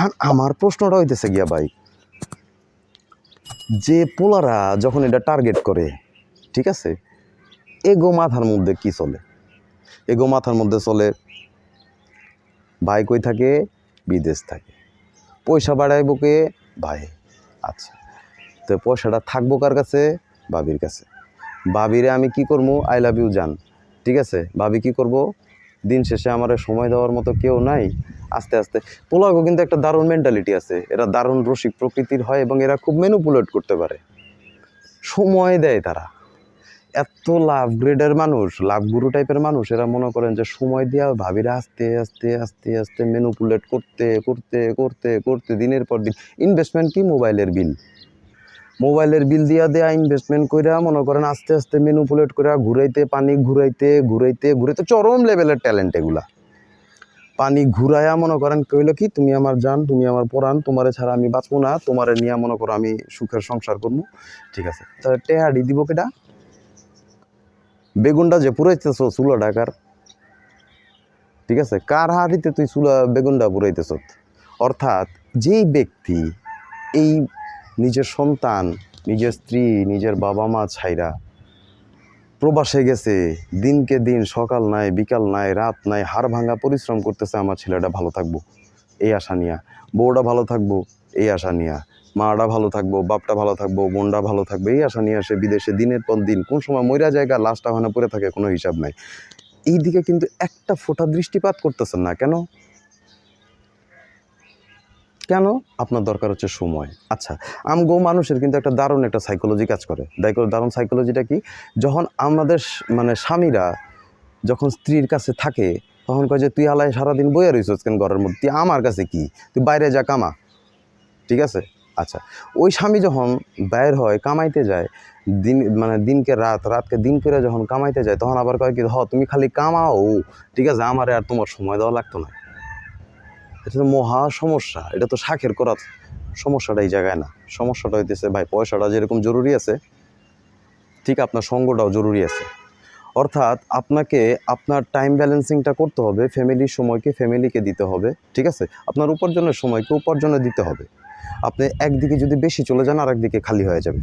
আর আমার প্রশ্নটা হইতেছে গিয়া ভাই, যে পোলারা যখন এটা টার্গেট করে, ঠিক আছে, এগো মাথার মধ্যে কি চলে? এগো মাথার মধ্যে চলে ভাই কই থাকে, বিদেশ থাকে, পয়সা বাড়াইব কে, ভাই। আচ্ছা, তো পয়সাটা থাকবো কার কাছে? ভাবির কাছে। ভাবিরে আমি কি করবো? আই লাভ ইউ জান, ঠিক আছে। ভাবি কি করব? দিন শেষে আমার সময় দেওয়ার মতো কেউ নাই। আস্তে আস্তে পোলাগো কিন্তু একটা দারুণ মেন্টালিটি আছে, এরা দারুণ রসিক প্রকৃতির হয় এবং এরা খুব ম্যানিপুলেট করতে পারে, সময় দেয় তারা। এত লাভ গ্রেডের মানুষ, লাভ গুরু টাইপের মানুষ, এরা মনে করেন যে সময় দিয়া ভাবিরা আস্তে আস্তে আস্তে আস্তে ম্যানিপুলেট করতে করতে করতে করতে দিনের পর দিন। ইনভেস্টমেন্ট কি? মোবাইলের বিল দিয়া দেয়া ইনভেস্টমেন্ট কইরা মনে করেন আস্তে আস্তে ম্যানিপুলেট কইরা ঘুরাইতে, পানি ঘুরাইতে ঘুরাইতে ঘুরাইতে চরম লেভেলের ট্যালেন্ট এগুলা। পানি ঘুরাইয়া মনে করেন কইলো কি, তুমি আমার জান, তুমি আমার পরাণ, তোমারে ছাড়া আমি বাঁচবো না, তোমারে নিয়ে মনে করো আমি সুখের সংসার করবো, ঠিক আছে। তাহলে টেহাডি দিব কেটা? বেগুনটা যে পুরাইতেছ চুলা ঢাকার, ঠিক আছে, কার হাড়িতে তুই চুলা বেগুনটা পুরাইতেছ? অর্থাৎ যেই ব্যক্তি এই নিজের সন্তান, নিজের স্ত্রী, নিজের বাবা মা ছাইরা প্রবাসে গেছে, দিনকে দিন সকাল নাই বিকাল নাই রাত নাই হাড় ভাঙা পরিশ্রম করতেছে আমার ছেলেটা ভালো থাকবো এই আশা নিয়া, বউটা ভালো থাকবো এই আশা নিয়া, মাটা ভালো থাকবো, বাপটা ভালো থাকবো, বোনটা ভালো থাকবে এই আশা নিয়ে আসে বিদেশে দিনের পর দিন, কোন সময় মইরা জায়গা লাশটা ওখানে পড়ে থাকে কোনো হিসাব নাই। এই দিকে কিন্তু একটা ফোঁটা দৃষ্টিপাত করতেছেন না কেন? কেন? আপনার দরকার হচ্ছে সময়। আচ্ছা, আমগো মানুষের কিন্তু একটা দারুণ একটা সাইকোলজি কাজ করে। দারুণ সাইকোলজিটা কি? যখন আমাদের মানে স্বামীরা যখন স্ত্রীর কাছে থাকে, তখন কয় যে তুই হালায় সারাদিন বইয়া রইছস কেন ঘরের মধ্যে, তুই আমার কাছে কি, তুই বাইরে যা কামা, ঠিক আছে। আচ্ছা, ওই স্বামী যখন বাইর হয় কামাইতে যায়, দিনকে রাত, রাতকে দিন করে যখন কামাইতে যায়, তখন আবার কয় কি, তুমি খালি কামাও, ঠিক আছে, আমারে আর তোমার সময় দেওয়া লাগতো না। এটা তো মহা সমস্যা, এটা তো শাখের করা সমস্যাটা এই জায়গায় না। সমস্যাটা হইতেছে ভাই, পয়সাটা যেরকম জরুরি আছে, ঠিক আপনার সঙ্গটাও জরুরি আছে। অর্থাৎ আপনাকে আপনার টাইম ব্যালেন্সিংটা করতে হবে, ফ্যামিলির সময়কে ফ্যামিলিকে দিতে হবে, ঠিক আছে, আপনার উপার্জনের সময়কে উপার্জনে দিতে হবে। আপনি একদিকে যদি বেশি চলে যান আর একদিকে খালি হয়ে যাবে।